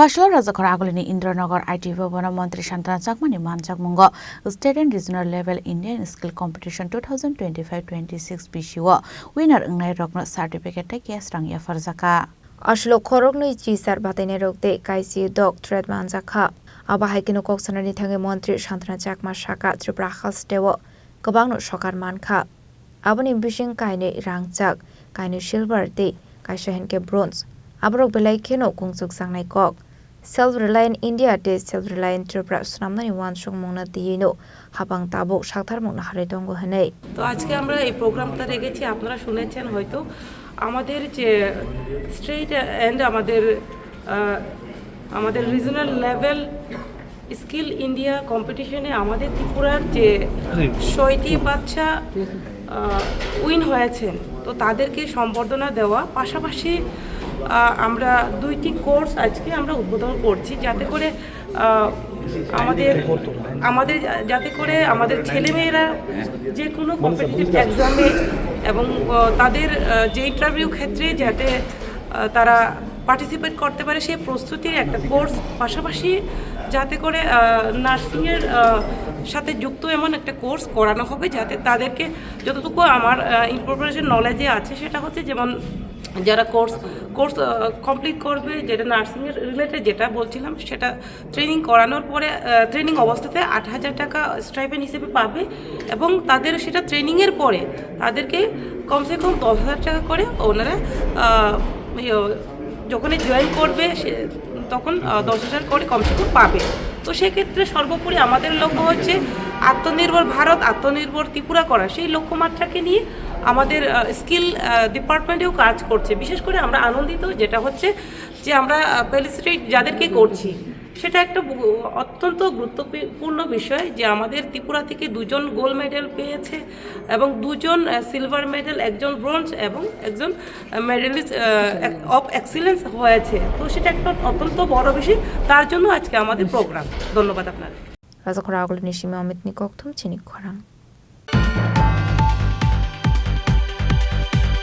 Phsalo Rajakhor Aguli Indranagar IT Bhavan Mantri Santana Chakma Manjakmwngo State and Regional Level Indian Skill Competition 2025-26 Bisi winner ngai rokno certificate kes rang Yapaharjakha. Phsalo Khorang ni chisar batene rokte kaisi dok thread Manjakha abahakino koksanani thange Mantri Santana Chakma Shaka Tripura Halstewo kabangno sokar mankha aboni bising kaine rangchak kaine silver te kaisa henke bronze abrok belai kheno kungsuk sangnai kok self-reliant India te self-reliant Tripura sunamnani Manjakmwngo diyeno habang tabok sakthar mukna hare dongo hanei তো আজকে আমরা এই প্রোগ্রামটা রেখেছি আপনারা শুনেছেন হয়তো আমাদের যে স্টেট এন্ড আমাদের রিজনাল লেভেল স্কিল ইন্ডিয়া কম্পিটিশনে আমাদের ত্রিপুরার যে ৬টি বাচ্চা উইন হয়েছেন তো তাদেরকে সম্বর্ধনা দেওয়া পাশাপাশি আমরা 2টি কোর্স আজকে আমরা উদ্বোধন করছি যাতে করে আমাদের ছেলেমেয়েরা যে কোনো কম্পিটিটিভ এক্সামে এবং তাদের যে ইন্টারভিউ ক্ষেত্রে যাতে তারা পার্টিসিপেট করতে পারে সেই প্রস্তুতির একটা কোর্স পাশাপাশি যাতে করে নার্সিংয়ের সাথে যুক্ত এমন একটা কোর্স করানো হবে যাতে তাদেরকে যতটুকু আমার ইনফরমেশন নলেজে আছে সেটা হচ্ছে যেমন যারা কোর্স কমপ্লিট করবে যেটা নার্সিংয়ের রিলেটেড যেটা বলছিলাম সেটা ট্রেনিং করানোর পরে ট্রেনিং অবস্থাতে ৮,০০০ টাকা স্টাইপেন্ড হিসেবে পাবে এবং তাদের সেটা ট্রেনিংয়ের পরে তাদেরকে কমসে কম ১০,০০০ টাকা করে ওনারা যখনই জয়েন করবে তখন ১০,০০০ করে কমসে কম পাবে তো সেক্ষেত্রে সর্বোপরি আমাদের লক্ষ্য হচ্ছে আত্মনির্ভর ভারত আত্মনির্ভর ত্রিপুরা করা সেই লক্ষ্যমাত্রাকে নিয়ে আমাদের স্কিল ডিপার্টমেন্টেও কাজ করছে বিশেষ করে আমরা আনন্দিত যেটা হচ্ছে যে আমরা ফেলিসিটেট যাদেরকে করছি সেটা একটা অত্যন্ত গুরুত্বপূর্ণ বিষয় যে আমাদের ত্রিপুরা থেকে 2জন গোল্ড মেডেল পেয়েছে এবং 2জন সিলভার মেডেল একজন ব্রোঞ্জ এবং একজন মেডেলিস্ট অফ এক্সিলেন্স হয়েছে তো সেটা একটা অত্যন্ত বড় বিষয় তার জন্য আজকে আমাদের প্রোগ্রাম ধন্যবাদ আপনাদের Rajakhor Aguli Nishimi Amit Nikoktum Chini Khorang